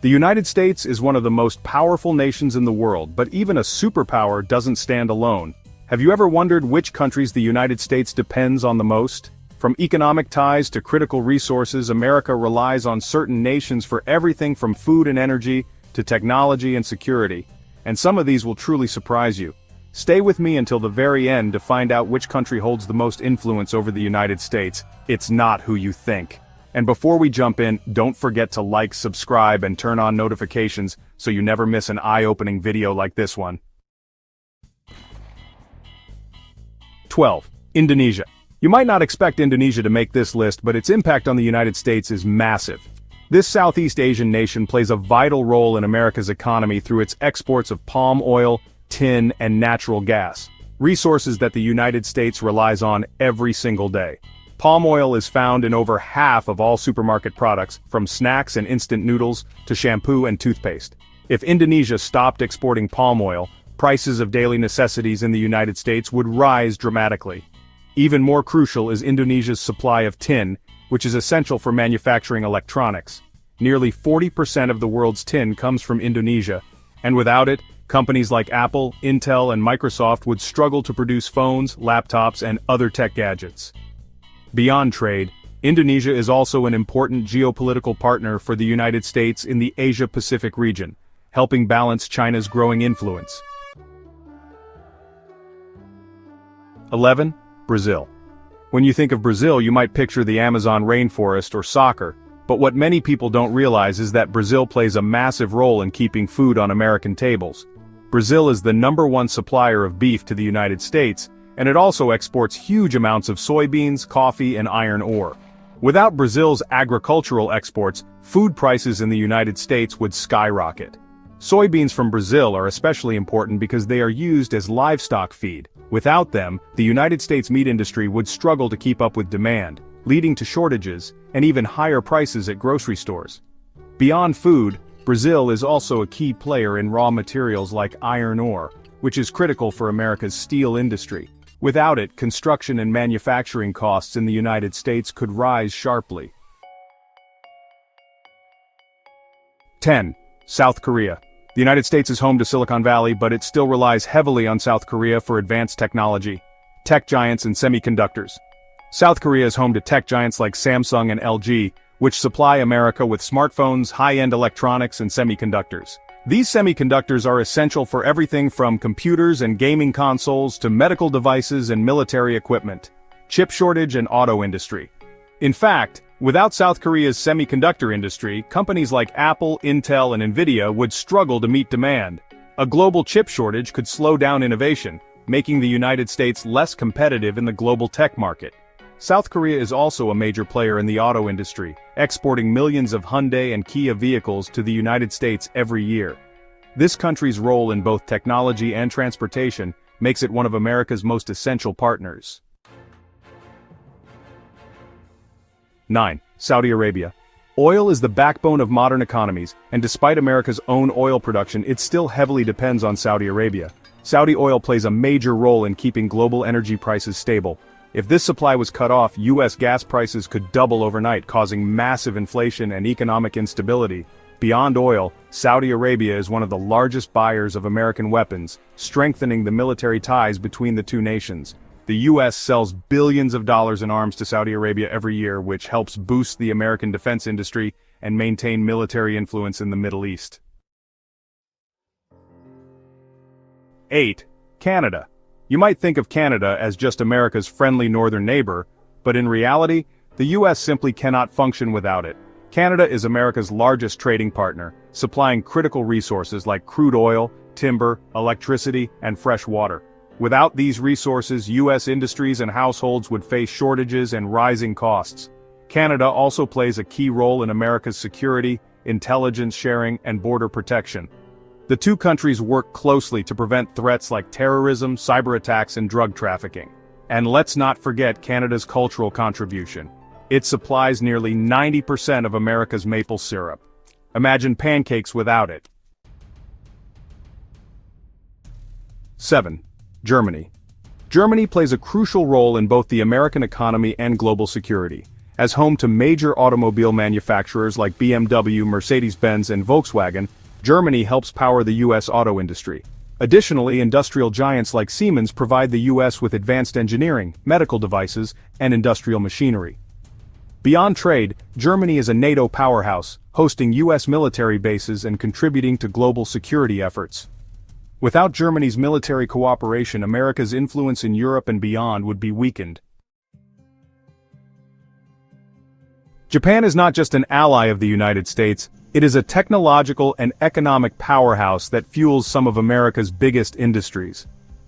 The United States is one of the most powerful nations in the world, but even a superpower doesn't stand alone. Have you ever wondered which countries the United States depends on the most? From economic ties to critical resources, America relies on certain nations for everything from food and energy to technology and security. And some of these will truly surprise you. Stay with me until the very end to find out which country holds the most influence over the United States. It's not who you think. And before we jump in, don't forget to like, subscribe, and turn on notifications so you never miss an eye-opening video like this one. 12. Indonesia. You might not expect Indonesia to make this list, but its impact on the United States is massive. This Southeast Asian nation plays a vital role in America's economy through its exports of palm oil, tin, and natural gas, resources that the United States relies on every single day. Palm oil is found in over half of all supermarket products, from snacks and instant noodles to shampoo and toothpaste. If Indonesia stopped exporting palm oil, prices of daily necessities in the United States would rise dramatically. Even more crucial is Indonesia's supply of tin, which is essential for manufacturing electronics. Nearly 40% of the world's tin comes from Indonesia, and without it, companies like Apple, Intel, and Microsoft would struggle to produce phones, laptops, and other tech gadgets. Beyond trade, Indonesia is also an important geopolitical partner for the United States in the Asia-Pacific region, helping balance China's growing influence. 11. Brazil. When you think of Brazil, you might picture the Amazon rainforest or soccer, but what many people don't realize is that Brazil plays a massive role in keeping food on American tables. Brazil is the #1 supplier of beef to the United States, and it also exports huge amounts of soybeans, coffee, and iron ore. Without Brazil's agricultural exports, food prices in the United States would skyrocket. Soybeans from Brazil are especially important because they are used as livestock feed. Without them, the United States meat industry would struggle to keep up with demand, leading to shortages and even higher prices at grocery stores. Beyond food, Brazil is also a key player in raw materials like iron ore, which is critical for America's steel industry. Without it, construction and manufacturing costs in the United States could rise sharply. 10. South Korea. The United States is home to Silicon Valley, but it still relies heavily on South Korea for advanced technology, tech giants, and semiconductors. South Korea is home to tech giants like Samsung and LG, which supply America with smartphones, high-end electronics, and semiconductors. These semiconductors are essential for everything from computers and gaming consoles to medical devices and military equipment, chip shortage and auto industry. In fact, without South Korea's semiconductor industry, companies like Apple, Intel, and Nvidia would struggle to meet demand. A global chip shortage could slow down innovation, making the United States less competitive in the global tech market. South Korea is also a major player in the auto industry, exporting millions of Hyundai and Kia vehicles to the United States every year. This country's role in both technology and transportation makes it one of America's most essential partners. 9. Saudi Arabia. Oil is the backbone of modern economies, and despite America's own oil production, it still heavily depends on Saudi Arabia. Saudi oil plays a major role in keeping global energy prices stable. If this supply was cut off, U.S. gas prices could double overnight, causing massive inflation and economic instability. Beyond oil, Saudi Arabia is one of the largest buyers of American weapons, strengthening the military ties between the two nations. The U.S. sells billions of dollars in arms to Saudi Arabia every year, which helps boost the American defense industry and maintain military influence in the Middle East. 8. Canada. You might think of Canada as just America's friendly northern neighbor, but in reality, the U.S. simply cannot function without it. Canada is America's largest trading partner, supplying critical resources like crude oil, timber, electricity, and fresh water. Without these resources, U.S. industries and households would face shortages and rising costs. Canada also plays a key role in America's security, intelligence sharing, and border protection. The two countries work closely to prevent threats like terrorism, cyber attacks, and drug trafficking. And let's not forget Canada's cultural contribution. It supplies nearly 90% of America's maple syrup. Imagine pancakes without it. 7. Germany. Germany plays a crucial role in both the American economy and global security. As home to major automobile manufacturers like BMW, Mercedes-Benz, and Volkswagen, Germany helps power the U.S. auto industry. Additionally, industrial giants like Siemens provide the U.S. with advanced engineering, medical devices, and industrial machinery. Beyond trade, Germany is a NATO powerhouse, hosting U.S. military bases and contributing to global security efforts. Without Germany's military cooperation, America's influence in Europe and beyond would be weakened. Japan is not just an ally of the United States, it is a technological and economic powerhouse that fuels some of America's biggest industries.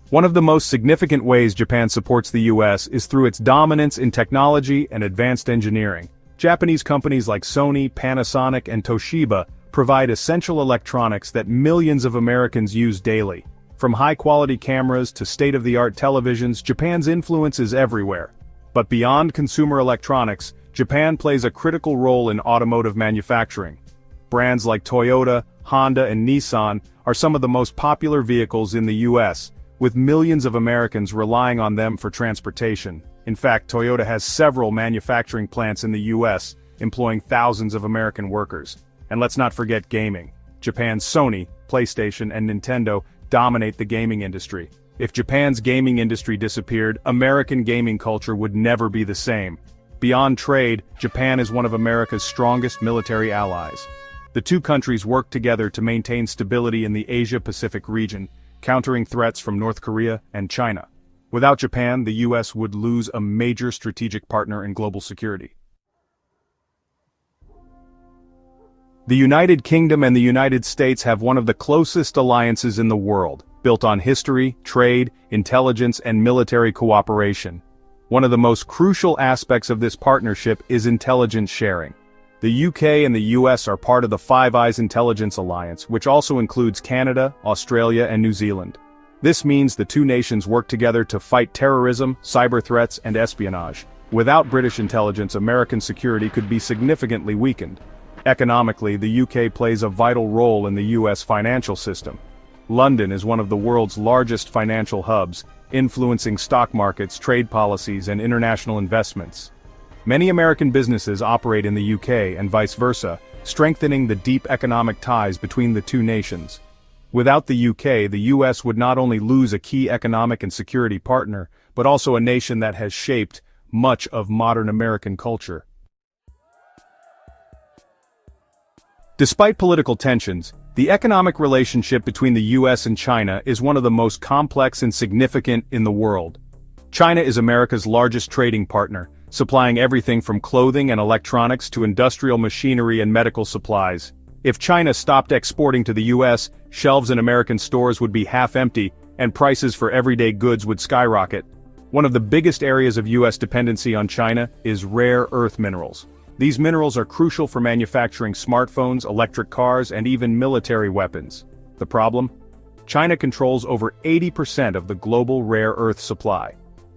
One of the most significant ways Japan supports the U.S. is through its dominance in technology and advanced engineering. Japanese companies like Sony, Panasonic, and Toshiba provide essential electronics that millions of Americans use daily. From high-quality cameras to state-of-the-art televisions, Japan's influence is everywhere. But beyond consumer electronics, Japan plays a critical role in automotive manufacturing. Brands like Toyota, Honda, and Nissan are some of the most popular vehicles in the U.S., with millions of Americans relying on them for transportation. In fact, Toyota has several manufacturing plants in the U.S., employing thousands of American workers. And let's not forget gaming. Japan's Sony, PlayStation, and Nintendo dominate the gaming industry. If Japan's gaming industry disappeared, American gaming culture would never be the same. Beyond trade, Japan is one of America's strongest military allies. The two countries work together to maintain stability in the Asia-Pacific region, countering threats from North Korea and China. Without Japan, the U.S. would lose a major strategic partner in global security. The United Kingdom and the United States have one of the closest alliances in the world, built on history, trade, intelligence, and military cooperation. One of the most crucial aspects of this partnership is intelligence sharing. The UK and the US are part of the Five Eyes Intelligence Alliance, which also includes Canada, Australia, and New Zealand. This means the two nations work together to fight terrorism, cyber threats, and espionage. Without British intelligence, American security could be significantly weakened. Economically, the UK plays a vital role in the US financial system. London is one of the world's largest financial hubs, influencing stock markets, trade policies, and international investments. Many American businesses operate in the UK and vice versa, strengthening the deep economic ties between the two nations. Without the UK, the US would not only lose a key economic and security partner, but also a nation that has shaped much of modern American culture. Despite political tensions, the economic relationship between the US and China is one of the most complex and significant in the world. China is America's largest trading partner, supplying everything from clothing and electronics to industrial machinery and medical supplies. If China stopped exporting to the US, shelves in American stores would be half empty, and prices for everyday goods would skyrocket. One of the biggest areas of US dependency on China is rare earth minerals. These minerals are crucial for manufacturing smartphones, electric cars, and even military weapons. The problem? China controls over 80% of the global rare earth supply.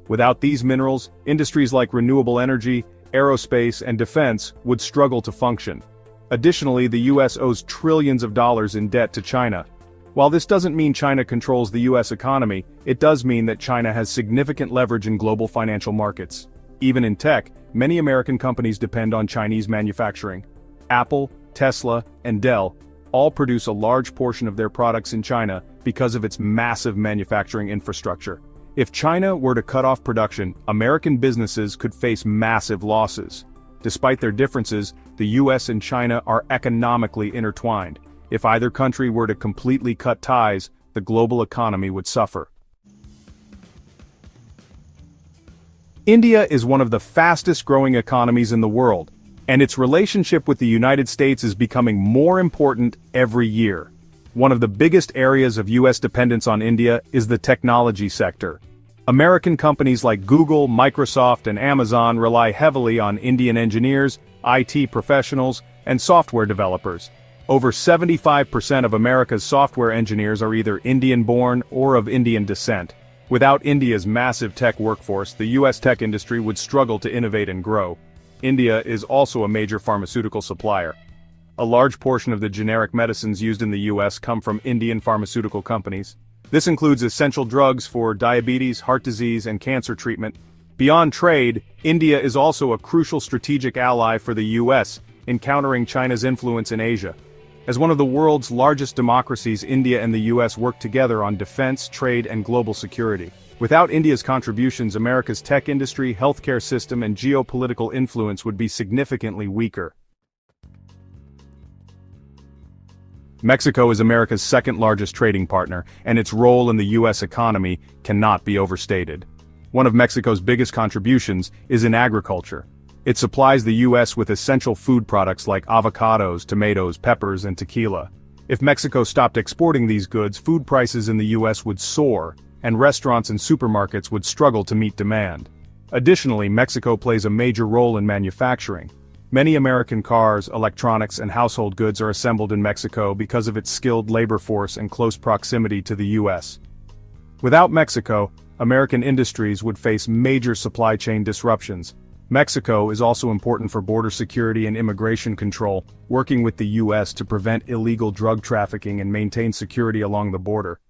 Without these minerals, industries like renewable energy, aerospace, and defense would struggle to function. Additionally, the US owes trillions of dollars in debt to China. While this doesn't mean China controls the US economy, it does mean that China has significant leverage in global financial markets. Even in tech, many American companies depend on Chinese manufacturing. Apple, Tesla, and Dell all produce a large portion of their products in China because of its massive manufacturing infrastructure. If China were to cut off production, American businesses could face massive losses. Despite their differences, the US and China are economically intertwined. If either country were to completely cut ties, the global economy would suffer. India is one of the fastest-growing economies in the world, and its relationship with the United States is becoming more important every year. One of the biggest areas of US dependence on India is the technology sector. American companies like Google, Microsoft, and Amazon rely heavily on Indian engineers, IT professionals, and software developers. Over 75% of America's software engineers are either Indian-born or of Indian descent. Without India's massive tech workforce, the US tech industry would struggle to innovate and grow. India is also a major pharmaceutical supplier. A large portion of the generic medicines used in the US come from Indian pharmaceutical companies. This includes essential drugs for diabetes, heart disease, and cancer treatment. Beyond trade, India is also a crucial strategic ally for the US in countering China's influence in Asia. As one of the world's largest democracies, India and the US work together on defense, trade, and global security. Without India's contributions, America's tech industry, healthcare system, and geopolitical influence would be significantly weaker. Mexico is America's second-largest trading partner, and its role in the US economy cannot be overstated. One of Mexico's biggest contributions is in agriculture. It supplies the US with essential food products like avocados, tomatoes, peppers, and tequila. If Mexico stopped exporting these goods, food prices in the US would soar, and restaurants and supermarkets would struggle to meet demand. Additionally, Mexico plays a major role in manufacturing. Many American cars, electronics, and household goods are assembled in Mexico because of its skilled labor force and close proximity to the US. Without Mexico, American industries would face major supply chain disruptions. Mexico is also important for border security and immigration control, working with the US to prevent illegal drug trafficking and maintain security along the border.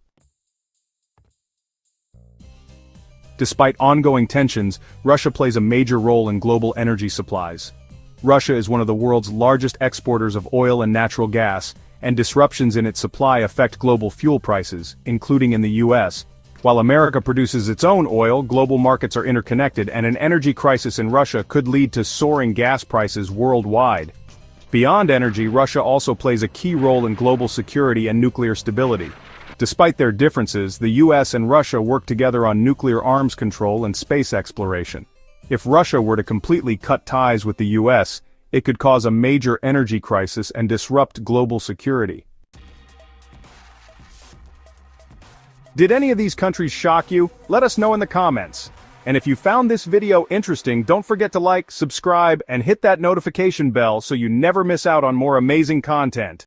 Despite ongoing tensions, Russia plays a major role in global energy supplies. Russia is one of the world's largest exporters of oil and natural gas, and disruptions in its supply affect global fuel prices, including in the US. While America produces its own oil, global markets are interconnected, and an energy crisis in Russia could lead to soaring gas prices worldwide. Beyond energy, Russia also plays a key role in global security and nuclear stability. Despite their differences, the US and Russia work together on nuclear arms control and space exploration. If Russia were to completely cut ties with the US, it could cause a major energy crisis and disrupt global security. Did any of these countries shock you? Let us know in the comments. And if you found this video interesting, don't forget to like, subscribe, and hit that notification bell so you never miss out on more amazing content.